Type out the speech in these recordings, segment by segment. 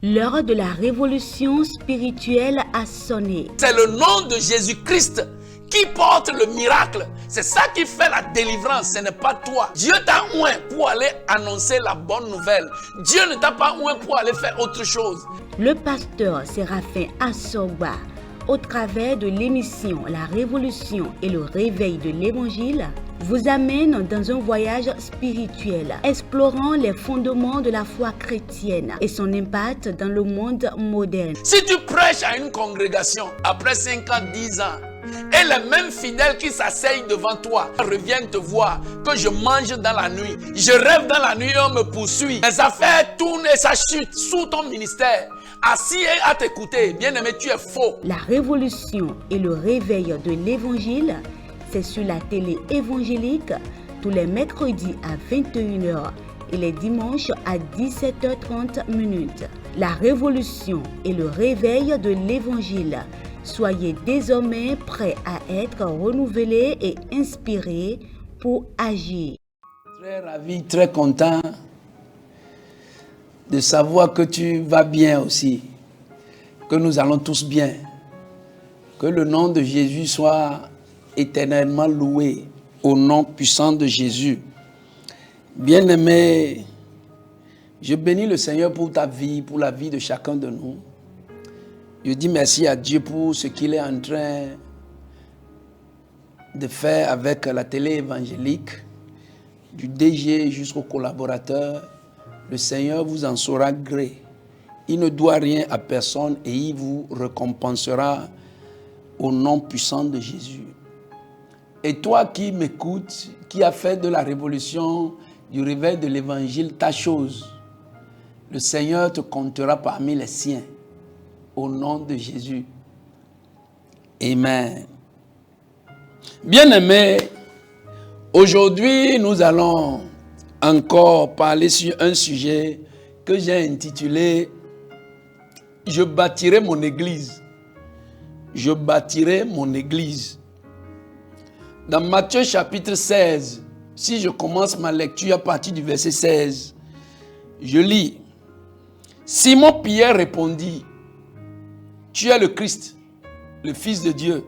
L'heure de la révolution spirituelle a sonné. C'est le nom de Jésus-Christ qui porte le miracle. C'est ça qui fait la délivrance, ce n'est pas toi. Dieu t'a oint pour aller annoncer la bonne nouvelle. Dieu ne t'a pas oint pour aller faire autre chose. Le pasteur Séraphin Assogba, au travers de l'émission La Révolution et le réveil de l'Évangile, vous amène dans un voyage spirituel, explorant les fondements de la foi chrétienne et son impact dans le monde moderne. Si tu prêches à une congrégation, après 5 ans, 10 ans, et les mêmes fidèles qui s'asseyent devant toi reviennent te voir, que je mange dans la nuit, je rêve dans la nuit et on me poursuit, les affaires tournent et ça chute sous ton ministère, assis et à t'écouter, bien-aimé, tu es faux. La révolution et le réveil de l'Évangile, c'est sur la télé évangélique tous les mercredis à 21h et les dimanches à 17h30. La révolution et le réveil de l'Évangile. Soyez désormais prêts à être renouvelés et inspirés pour agir. Très ravi, très content de savoir que tu vas bien aussi, que nous allons tous bien, que le nom de Jésus soit éternellement loué au nom puissant de Jésus. Bien-aimé, je bénis le Seigneur pour ta vie, pour la vie de chacun de nous. Je dis merci à Dieu pour ce qu'il est en train de faire avec la télé évangélique, du DG jusqu'aux collaborateurs. Le Seigneur vous en saura gré. Il ne doit rien à personne et il vous récompensera au nom puissant de Jésus. Et toi qui m'écoutes, qui as fait de la révolution, du réveil de l'évangile ta chose, le Seigneur te comptera parmi les siens. Au nom de Jésus. Amen. Bien-aimés, aujourd'hui nous allons encore parler sur un sujet que j'ai intitulé « Je bâtirai mon église ». Je bâtirai mon église. Dans Matthieu chapitre 16, si je commence ma lecture à partir du verset 16, je lis « Simon Pierre répondit, tu es le Christ, le Fils de Dieu,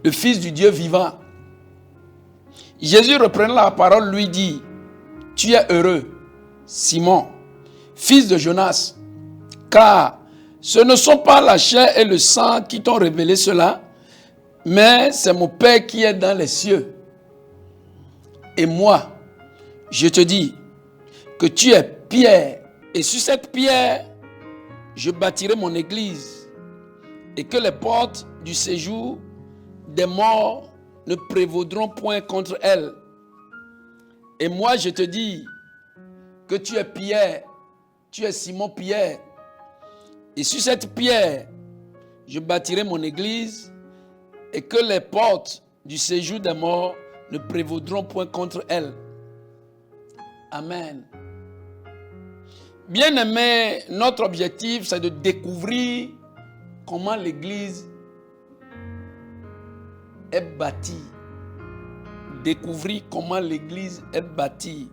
le Fils du Dieu vivant. » Jésus reprenant la parole lui dit, tu es heureux, Simon, fils de Jonas, car ce ne sont pas la chair et le sang qui t'ont révélé cela, mais c'est mon Père qui est dans les cieux. Et moi, je te dis que tu es Pierre, et sur cette pierre, je bâtirai mon église, et que les portes du séjour des morts ne prévaudront point contre elle. Et moi, je te dis que tu es Pierre, tu es Simon Pierre, et sur cette pierre, je bâtirai mon église, et que les portes du séjour des morts ne prévaudront point contre elle. Amen. Bien-aimés, notre objectif, c'est de découvrir comment l'Église est bâtie. Découvrir comment l'Église est bâtie.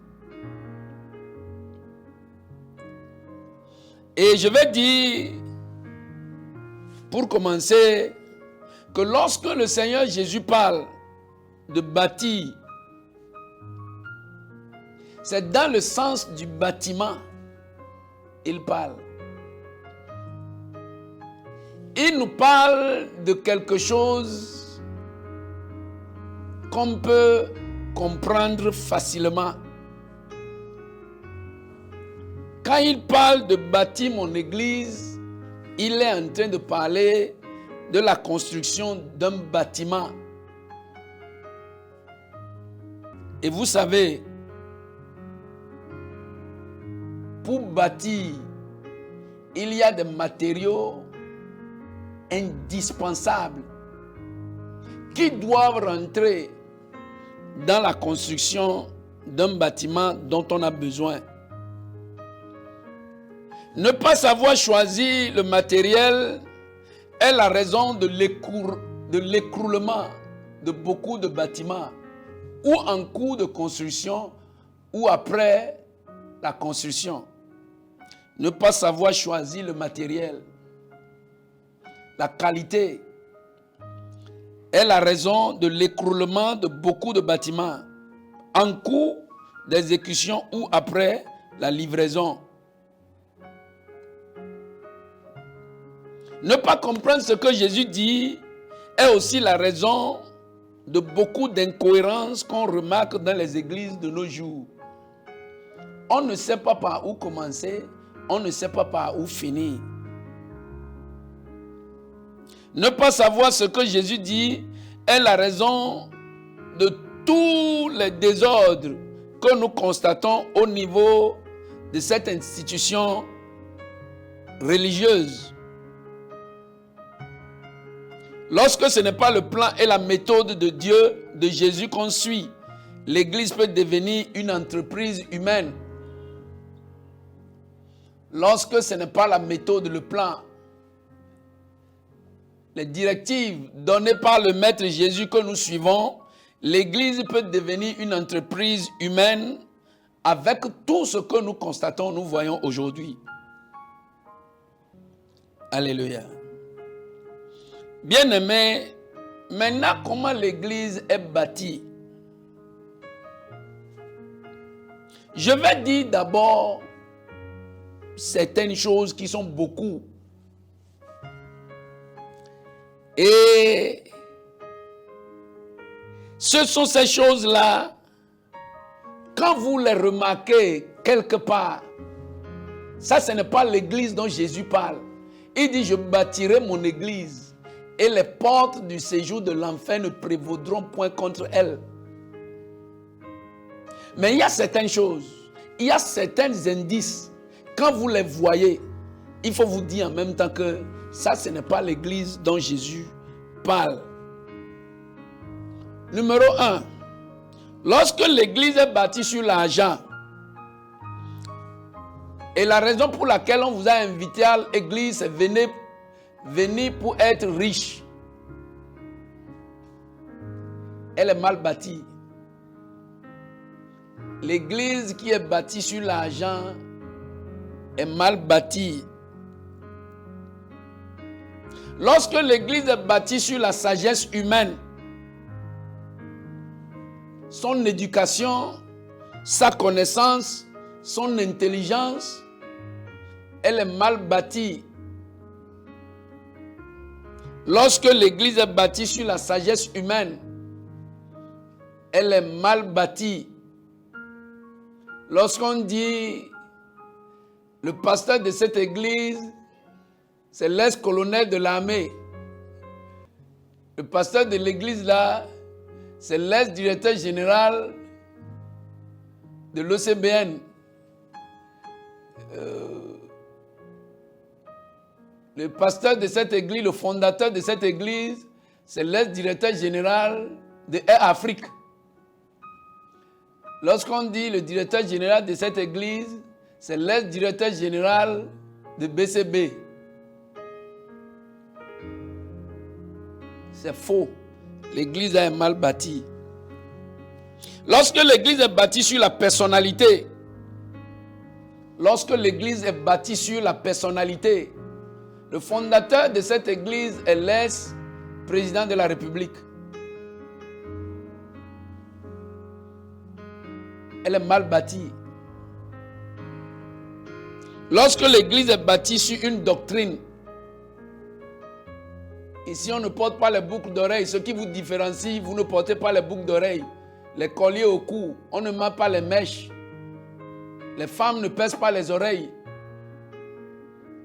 Et je vais dire, pour commencer, que lorsque le Seigneur Jésus parle de bâtir, c'est dans le sens du bâtiment. Il parle. Il nous parle de quelque chose qu'on peut comprendre facilement. Quand il parle de bâtir mon église, il est en train de parler de la construction d'un bâtiment. Et vous savez, pour bâtir, il y a des matériaux indispensables qui doivent rentrer dans la construction d'un bâtiment dont on a besoin. Ne pas savoir choisir le matériel est la raison de l'écroulement de beaucoup de bâtiments, ou en cours de construction, ou après la construction. Ne pas savoir choisir le matériel, la qualité, est la raison de l'écroulement de beaucoup de bâtiments en cours d'exécution ou après la livraison. Ne pas comprendre ce que Jésus dit est aussi la raison de beaucoup d'incohérences qu'on remarque dans les églises de nos jours. On ne sait pas par où commencer, on ne sait pas par où finir. Ne pas savoir ce que Jésus dit est la raison de tous les désordres que nous constatons au niveau de cette institution religieuse. Lorsque ce n'est pas le plan et la méthode de Dieu, de Jésus qu'on suit, l'Église peut devenir une entreprise humaine. Lorsque ce n'est pas la méthode, le plan, les directives données par le Maître Jésus que nous suivons, l'Église peut devenir une entreprise humaine avec tout ce que nous constatons, nous voyons aujourd'hui. Alléluia. Bien-aimés, maintenant comment l'Église est bâtie? Je vais dire d'abord certaines choses qui sont beaucoup. Et ce sont ces choses-là, quand vous les remarquez quelque part, ça ce n'est pas l'église dont Jésus parle. Il dit, je bâtirai mon église et les portes du séjour de l'enfer ne prévaudront point contre elle. Mais il y a certaines choses, il y a certains indices. Quand vous les voyez, il faut vous dire en même temps que ça, ce n'est pas l'église dont Jésus parle. Numéro 1. Lorsque l'église est bâtie sur l'argent, et la raison pour laquelle on vous a invité à l'église, c'est venir pour être riche. Elle est mal bâtie. L'église qui est bâtie sur l'argent est mal bâtie. Lorsque l'église est bâtie sur la sagesse humaine, son éducation, sa connaissance, son intelligence, elle est mal bâtie. Lorsque l'église est bâtie sur la sagesse humaine, elle est mal bâtie. Lorsqu'on dit le pasteur de cette église, c'est l'ex-colonel de l'armée. Le pasteur de l'église là, c'est l'ex-directeur général de l'OCBN. Le pasteur de cette église, le fondateur de cette église, c'est l'ex-directeur général de Air Afrique. Lorsqu'on dit le directeur général de cette église, c'est l'ex-directeur général de BCB. C'est faux. L'église est mal bâtie. Lorsque l'église est bâtie sur la personnalité, le fondateur de cette église est l'ex-président de la République. Elle est mal bâtie. Lorsque l'église est bâtie sur une doctrine, ici on ne porte pas les boucles d'oreilles. Ce qui vous différencie, vous ne portez pas les boucles d'oreilles. Les colliers au cou, on ne met pas les mèches. Les femmes ne pèsent pas les oreilles.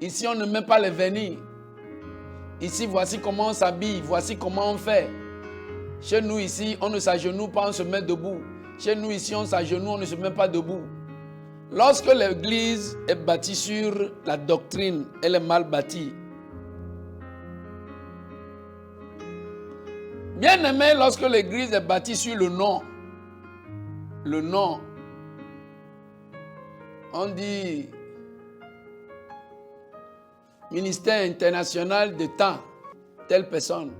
Ici on ne met pas les vernis. Ici voici comment on s'habille, voici comment on fait. Chez nous ici, on ne s'agenouille pas, on se met debout. Chez nous ici, on s'agenouille, on ne se met pas debout. Lorsque l'église est bâtie sur la doctrine, elle est mal bâtie. Bien aimé, lorsque l'église est bâtie sur le nom, on dit ministère international de temps, telle personne.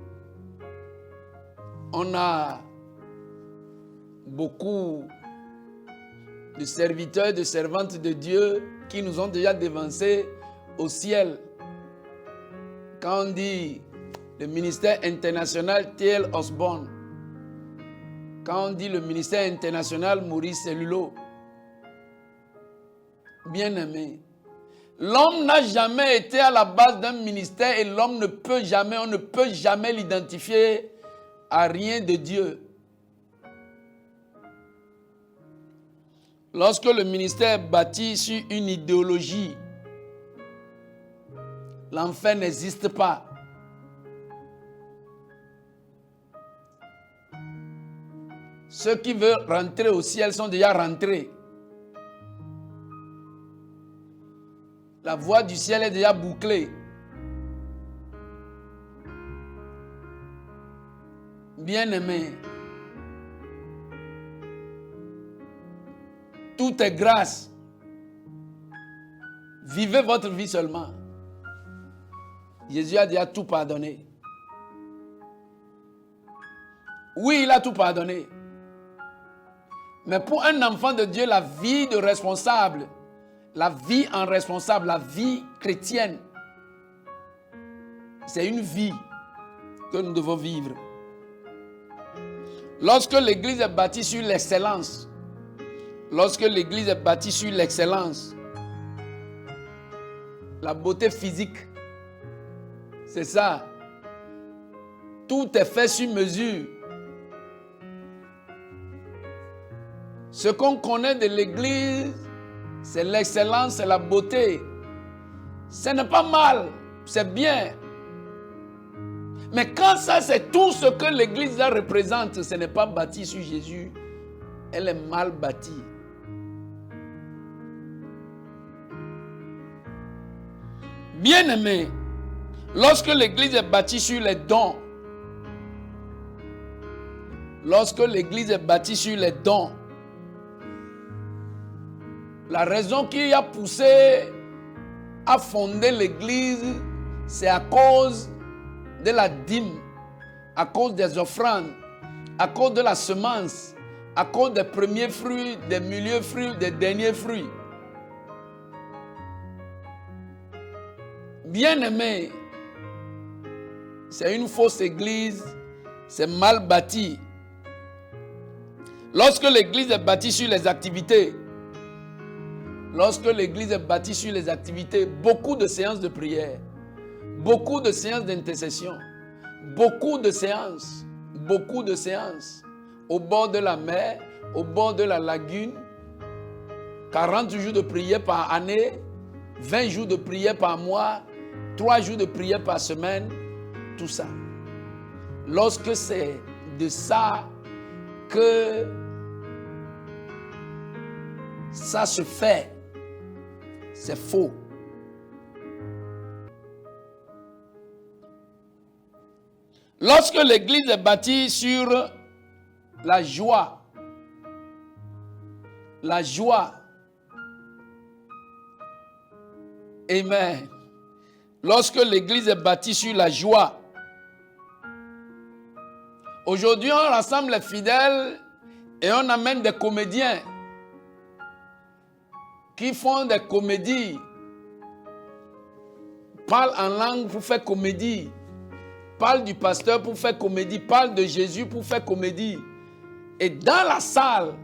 On a beaucoup de serviteurs et de servantes de Dieu qui nous ont déjà dévancés au ciel. Quand on dit le ministère international T.L. Osborne, quand on dit le ministère international Maurice Cellulo, bien-aimé, l'homme n'a jamais été à la base d'un ministère et l'homme ne peut jamais, on ne peut jamais l'identifier à rien de Dieu. Lorsque le ministère est bâti sur une idéologie, l'enfer n'existe pas. Ceux qui veulent rentrer au ciel sont déjà rentrés. La voie du ciel est déjà bouclée. Bien-aimés, tout est grâce. Vivez votre vie seulement. Jésus a déjà tout pardonné. Oui, il a tout pardonné. Mais pour un enfant de Dieu, la vie de responsable, la vie en responsable, la vie chrétienne, c'est une vie que nous devons vivre. Lorsque l'Église est bâtie sur l'excellence, lorsque l'Église est bâtie sur l'excellence, la beauté physique, c'est ça. Tout est fait sur mesure. Ce qu'on connaît de l'Église, c'est l'excellence, c'est la beauté. Ce n'est pas mal, c'est bien. Mais quand ça, c'est tout ce que l'Église là représente, ce n'est pas bâti sur Jésus, elle est mal bâtie. Bien-aimé, lorsque l'Église est bâtie sur les dons, lorsque l'Église est bâtie sur les dons, la raison qui a poussé à fonder l'Église, c'est à cause de la dîme, à cause des offrandes, à cause de la semence, à cause des premiers fruits, des milieux fruits, des derniers fruits. Bien-aimé, c'est une fausse église, c'est mal bâti. Lorsque l'église est bâtie sur les activités, beaucoup de séances de prière, beaucoup de séances d'intercession, beaucoup de séances, au bord de la mer, au bord de la lagune, 40 jours de prière par année, 20 jours de prière par mois, 3 jours de prière par semaine, tout ça. Lorsque c'est de ça que ça se fait, c'est faux. Lorsque l'église est bâtie sur la joie, amen. Lorsque l'église est bâtie sur la joie, aujourd'hui on rassemble les fidèles et on amène des comédiens qui font des comédies, parlent en langue pour faire comédie, parlent du pasteur pour faire comédie, parlent de Jésus pour faire comédie. Et dans la salle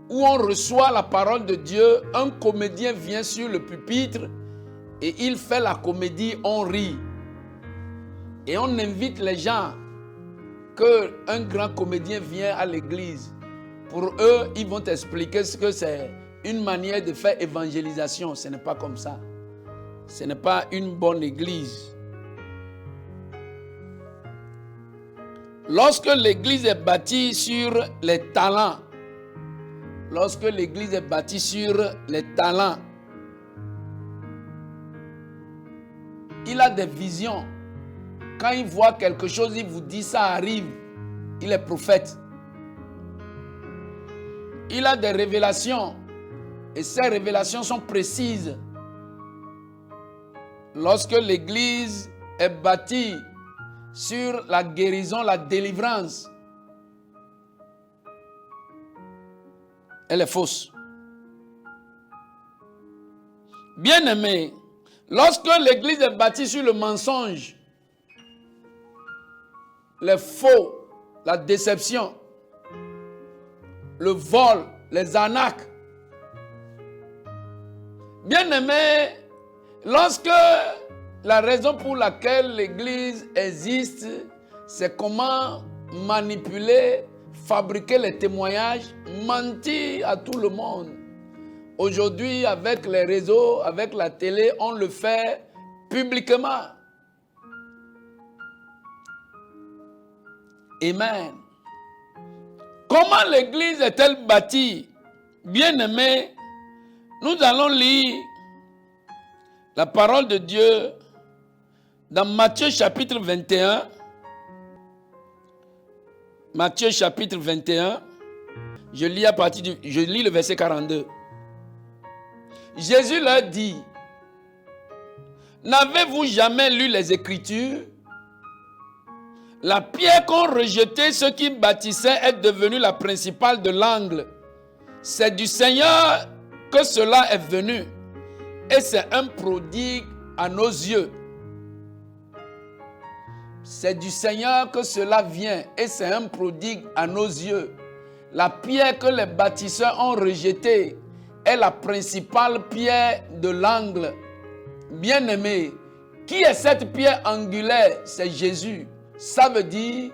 où on reçoit la parole de Dieu, un comédien vient sur le pupitre et il fait la comédie, on rit. Et on invite les gens qu'un grand comédien vient à l'église. Pour eux, ils vont t'expliquer ce que c'est une manière de faire évangélisation. Ce n'est pas comme ça. Ce n'est pas une bonne église. Lorsque l'église est bâtie sur les talents, il a des visions. Quand il voit quelque chose, il vous dit ça arrive. Il est prophète. Il a des révélations. Et ces révélations sont précises. Lorsque l'église est bâtie sur la guérison, la délivrance, elle est fausse. Bien-aimés, lorsque l'église est bâtie sur le mensonge, les faux, la déception, le vol, les arnaques, bien-aimés, lorsque la raison pour laquelle l'église existe, c'est comment manipuler, fabriquer les témoignages, mentir à tout le monde. Aujourd'hui, avec les réseaux, avec la télé, on le fait publiquement. Amen. Comment l'église est-elle bâtie? Bien-aimés, nous allons lire la parole de Dieu dans Matthieu chapitre 21. Matthieu chapitre 21. Je lis le verset 42. Jésus leur dit: n'avez-vous jamais lu les Écritures? La pierre qu'ont rejetée ceux qui bâtissaient est devenue la principale de l'angle. C'est du Seigneur que cela est venu, et c'est un prodigue à nos yeux. C'est du Seigneur que cela vient, et c'est un prodigue à nos yeux. La pierre que les bâtisseurs ont rejetée est la principale pierre de l'angle. Bien-aimé, qui est cette pierre angulaire? C'est Jésus. Ça veut dire,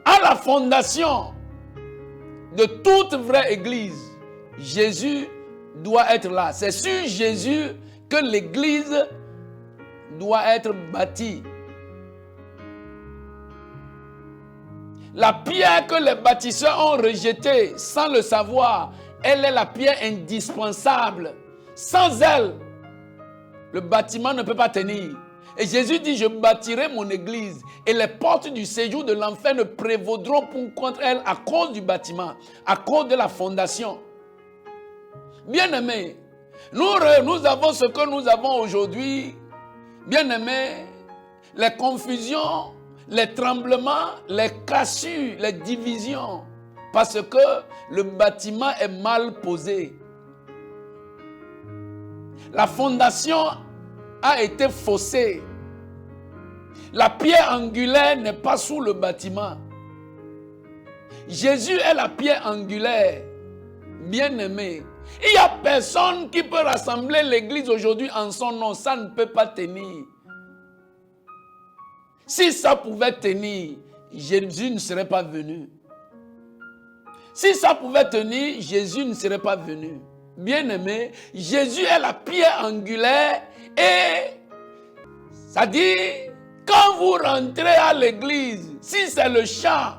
à la fondation de toute vraie église, Jésus doit être là. C'est sur Jésus que l'église doit être bâtie. La pierre que les bâtisseurs ont rejetée sans le savoir, elle est la pierre indispensable. Sans elle, le bâtiment ne peut pas tenir. Et Jésus dit: je bâtirai mon église et les portes du séjour de l'enfer ne prévaudront contre elle à cause du bâtiment, à cause de la fondation. Bien-aimés, nous avons ce que nous avons aujourd'hui. Bien-aimés, les confusions, les tremblements, les cassures, les divisions, parce que le bâtiment est mal posé. La fondation a été faussée. La pierre angulaire n'est pas sous le bâtiment. Jésus est la pierre angulaire. Bien-aimé, il n'y a personne qui peut rassembler l'église aujourd'hui en son nom. Ça ne peut pas tenir. Si ça pouvait tenir, Jésus ne serait pas venu. Si ça pouvait tenir, Jésus ne serait pas venu. Bien-aimé, Jésus est la pierre angulaire et ça dit, quand vous rentrez à l'église, si c'est le chant,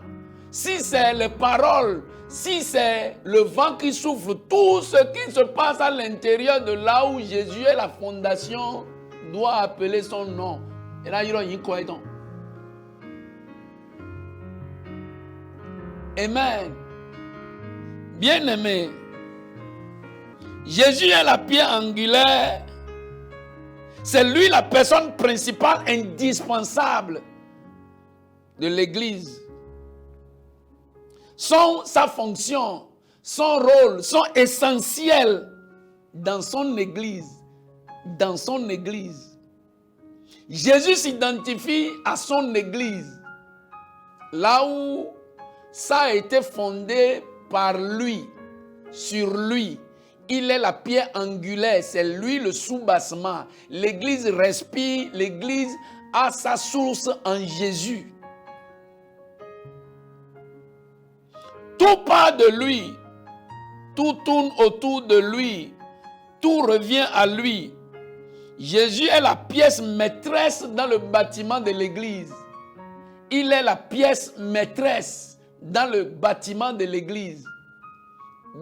si c'est les paroles, si c'est le vent qui souffle, tout ce qui se passe à l'intérieur de là où Jésus est la fondation doit appeler son nom. Et là, il y a une cohésion. Amen. Bien-aimé, Jésus est la pierre angulaire. C'est lui la personne principale, indispensable de l'église. Sa fonction, son rôle sont essentiels dans son église. Dans son église. Jésus s'identifie à son église. Là où ça a été fondé par lui, sur lui. Il est la pierre angulaire, c'est lui le soubassement. L'église respire, l'église a sa source en Jésus. Tout part de lui, tout tourne autour de lui, tout revient à lui. Jésus est la pièce maîtresse dans le bâtiment de l'église. Il est la pièce maîtresse dans le bâtiment de l'église.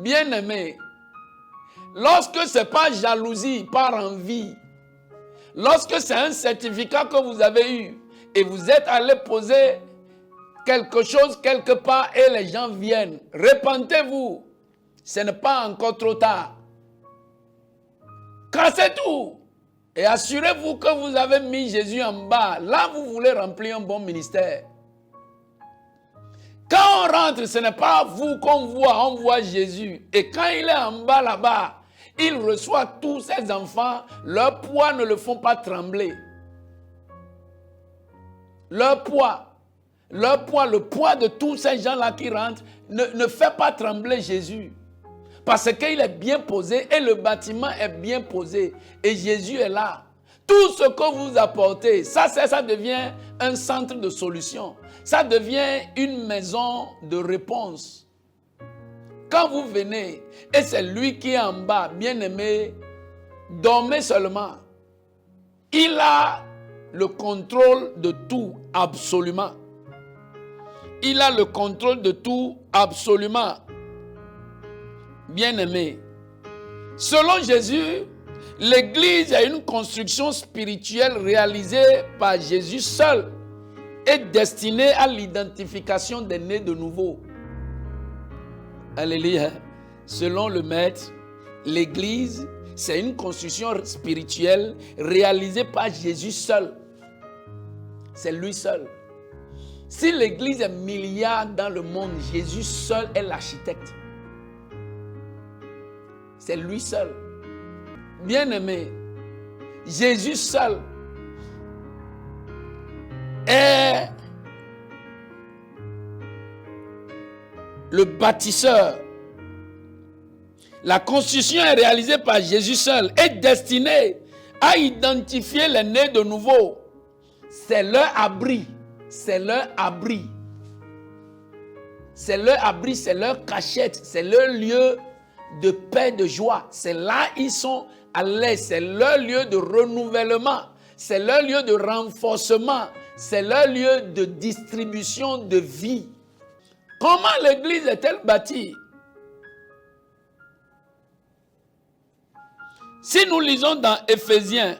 Bien-aimé, lorsque ce n'est pas jalousie, par envie, lorsque c'est un certificat que vous avez eu et vous êtes allé poser quelque chose quelque part et les gens viennent, repentez-vous, ce n'est pas encore trop tard. Cassez tout et assurez-vous que vous avez mis Jésus en bas. Là, vous voulez remplir un bon ministère. Quand on rentre, ce n'est pas vous qu'on voit, on voit Jésus. Et quand il est en bas là-bas, il reçoit tous ses enfants, leur poids ne le font pas trembler. Le poids, le poids de tous ces gens-là qui rentrent ne fait pas trembler Jésus. Parce qu'il est bien posé et le bâtiment est bien posé. Et Jésus est là. Tout ce que vous apportez, ça devient un centre de solution. Ça devient une maison de réponse. Quand vous venez, et c'est lui qui est en bas, bien-aimé, dormez seulement. Il a le contrôle de tout, absolument. Il a le contrôle de tout, absolument. Bien-aimé, selon Jésus, l'Église est une construction spirituelle réalisée par Jésus seul et destinée à l'identification des nés de nouveau. Alléluia. Selon le Maître, l'Église, c'est une construction spirituelle réalisée par Jésus seul. C'est lui seul. Si l'Église est milliard dans le monde, Jésus seul est l'architecte. C'est lui seul. Bien-aimé, Jésus seul est le bâtisseur. La construction est réalisée par Jésus seul et destinée à identifier les nés de nouveau. C'est leur abri. C'est leur abri. C'est leur abri, c'est leur cachette, c'est leur lieu de paix, de joie. C'est là ils sont à l'aise. C'est leur lieu de renouvellement. C'est leur lieu de renforcement. C'est leur lieu de distribution de vie. Comment l'Église est-elle bâtie? Si nous lisons dans Éphésiens,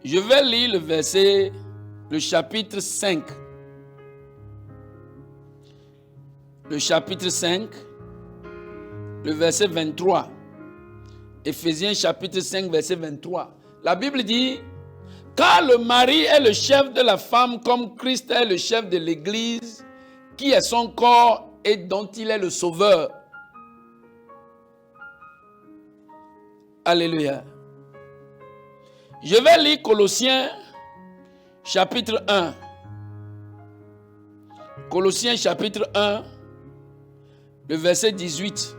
je vais lire le chapitre 5. Le chapitre 5, le verset 23. Éphésiens chapitre 5, verset 23. La Bible dit, « Car le mari est le chef de la femme comme Christ est le chef de l'Église, qui est son corps et dont il est le sauveur. » Alléluia. Je vais lire Colossiens chapitre 1. Colossiens chapitre 1, le verset 18.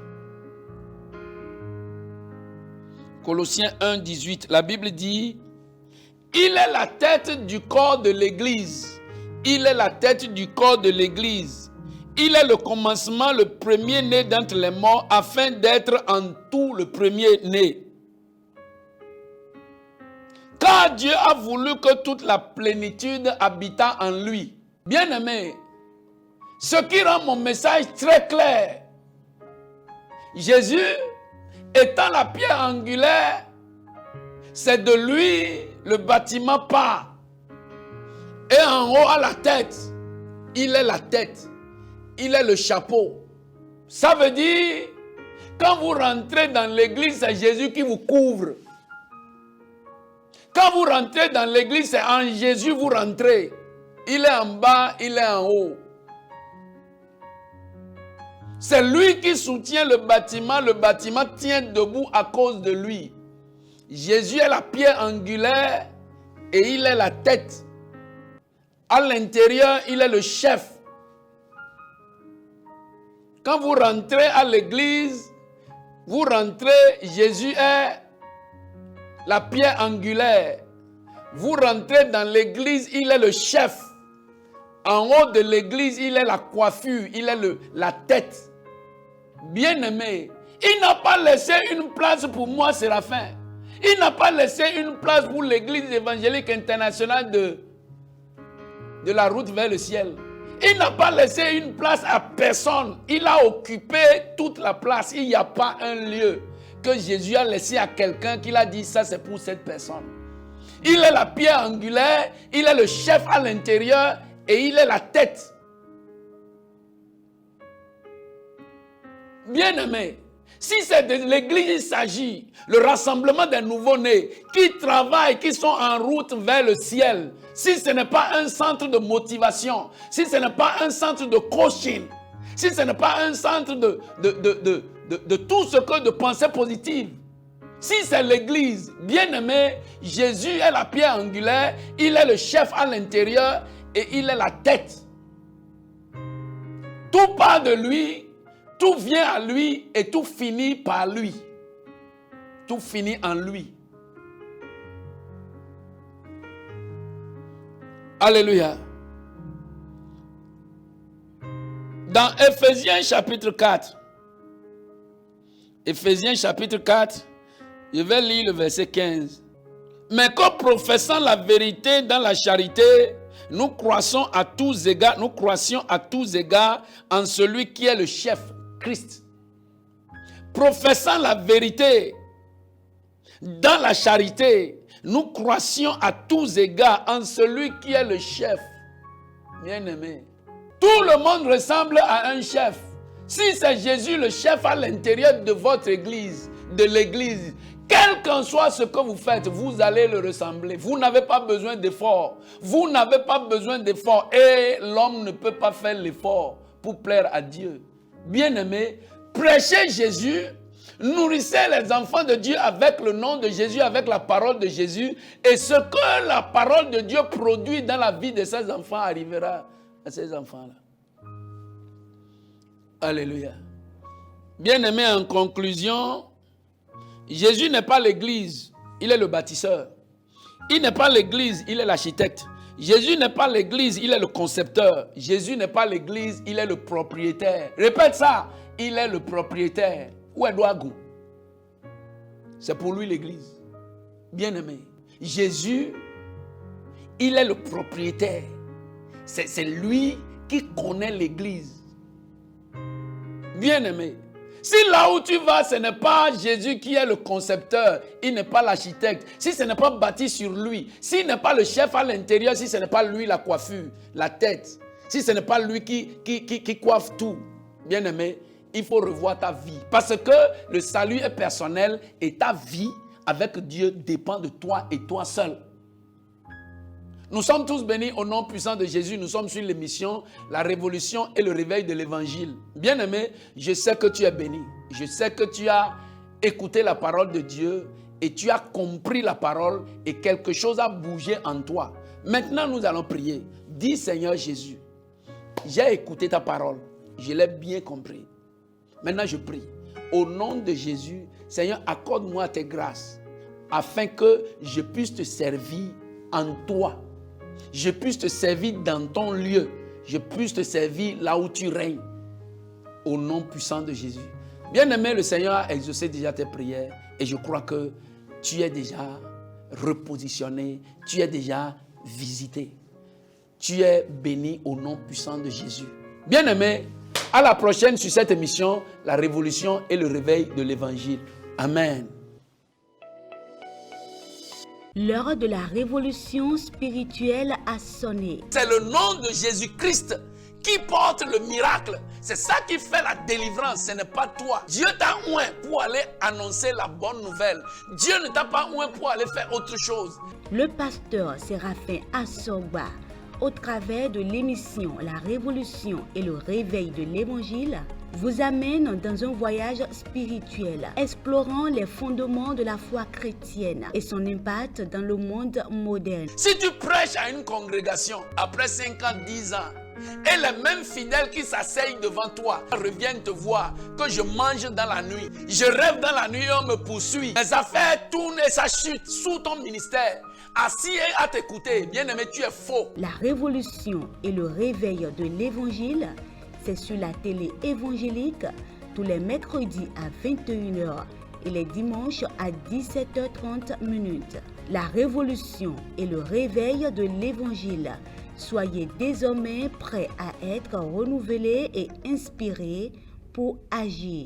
Colossiens 1, 18. La Bible dit, « Il est la tête du corps de l'Église. Il est la tête du corps de l'Église. Il est le commencement, le premier-né d'entre les morts, afin d'être en tout le premier-né. Car Dieu a voulu que toute la plénitude habitât en lui. » Bien-aimé, ce qui rend mon message très clair, Jésus étant la pierre angulaire, c'est de lui le bâtiment part. Et en haut à la tête, il est la tête, il est le chapeau. Ça veut dire, quand vous rentrez dans l'église, c'est Jésus qui vous couvre. Quand vous rentrez dans l'église, c'est en Jésus vous rentrez. Il est en bas, il est en haut. C'est lui qui soutient le bâtiment tient debout à cause de lui. Jésus est la pierre angulaire et il est la tête. À l'intérieur, il est le chef. Quand vous rentrez à l'église, vous rentrez, Jésus est la pierre angulaire. Vous rentrez dans l'église, il est le chef. En haut de l'église, il est la coiffure, il est la tête. Bien-aimé, il n'a pas laissé une place pour moi, Séraphin. Il n'a pas laissé une place pour l'église évangélique internationale de la route vers le ciel. Il n'a pas laissé une place à personne. Il a occupé toute la place. Il n'y a pas un lieu que Jésus a laissé à quelqu'un qu'il a dit ça c'est pour cette personne. Il est la pierre angulaire, il est le chef à l'intérieur et il est la tête. Bien-aimé, si c'est de l'église il s'agit, le rassemblement des nouveaux-nés qui travaillent, qui sont en route vers le ciel, si ce n'est pas un centre de motivation, si ce n'est pas un centre de coaching, si ce n'est pas un centre de tout ce que de pensée positive, si c'est l'église, bien aimé, Jésus est la pierre angulaire, il est le chef à l'intérieur et il est la tête. Tout part de lui, tout vient à lui et tout finit par lui. Tout finit en lui. Alléluia. Dans Éphésiens chapitre 4, Éphésiens chapitre 4, je vais lire le verset 15. Mais qu'en professant la vérité dans la charité, nous croissons à tous égards, nous croissions à tous égards en celui qui est le chef, Christ. Professant la vérité dans la charité, nous croissions à tous égards en celui qui est le chef. Bien-aimé, tout le monde ressemble à un chef. Si c'est Jésus le chef à l'intérieur de votre église, de l'église, quel qu'en soit ce que vous faites, vous allez le ressembler. Vous n'avez pas besoin d'effort. Vous n'avez pas besoin d'effort. Et l'homme ne peut pas faire l'effort pour plaire à Dieu. Bien-aimé, prêchez Jésus, nourrissez les enfants de Dieu avec le nom de Jésus, avec la parole de Jésus. Et ce que la parole de Dieu produit dans la vie de ces enfants arrivera à ces enfants-là. Alléluia. Bien-aimé, en conclusion, Jésus n'est pas l'église, il est le bâtisseur. Il n'est pas l'église, il est l'architecte. Jésus n'est pas l'église, il est le concepteur. Jésus n'est pas l'église, il est le propriétaire. Répète ça, il est le propriétaire. Où est Douagou? C'est pour lui l'église. Bien-aimé, Jésus, il est le propriétaire. C'est lui qui connaît l'église. Bien-aimé, si là où tu vas, ce n'est pas Jésus qui est le concepteur, il n'est pas l'architecte, si ce n'est pas bâti sur lui, s'il n'est pas le chef à l'intérieur, si ce n'est pas lui la coiffure, la tête, si ce n'est pas lui qui coiffe tout, bien-aimé, il faut revoir ta vie. Parce que le salut est personnel et ta vie avec Dieu dépend de toi et toi seul. Nous sommes tous bénis au nom puissant de Jésus. Nous sommes sur l'émission La Révolution et le Réveil de l'Évangile. Bien-aimé, je sais que tu es béni. Je sais que tu as écouté la parole de Dieu et tu as compris la parole et quelque chose a bougé en toi. Maintenant, nous allons prier. Dis Seigneur Jésus, j'ai écouté ta parole. Je l'ai bien compris. Maintenant, je prie. Au nom de Jésus, Seigneur, accorde-moi tes grâces afin que je puisse te servir en toi. Je puisse te servir dans ton lieu. Je puisse te servir là où tu règnes. Au nom puissant de Jésus. Bien-aimé, le Seigneur a exaucé déjà tes prières. Et je crois que tu es déjà repositionné. Tu es déjà visité. Tu es béni au nom puissant de Jésus. Bien-aimé, à la prochaine sur cette émission, La Révolution et le Réveil de l'Évangile. Amen. L'heure de la révolution spirituelle a sonné. C'est le nom de Jésus-Christ qui porte le miracle. C'est ça qui fait la délivrance, ce n'est pas toi. Dieu t'a oint pour aller annoncer la bonne nouvelle. Dieu ne t'a pas oint pour aller faire autre chose. Le pasteur Séraphin Assogba, au travers de l'émission La Révolution et le Réveil de l'Évangile, vous amène dans un voyage spirituel, explorant les fondements de la foi chrétienne et son impact dans le monde moderne. Si tu prêches à une congrégation, après 5 ans, 10 ans, et les mêmes fidèles qui s'asseyent devant toi reviennent te voir, que je mange dans la nuit, je rêve dans la nuit et on me poursuit, mes affaires tournent et ça chute sous ton ministère, assis et à t'écouter, bien-aimé, tu es faux. La Révolution et le Réveil de l'Évangile, c'est sur la télé évangélique tous les mercredis à 21h et les dimanches à 17h30. La Révolution et le Réveil de l'Évangile. Soyez désormais prêts à être renouvelés et inspirés pour agir.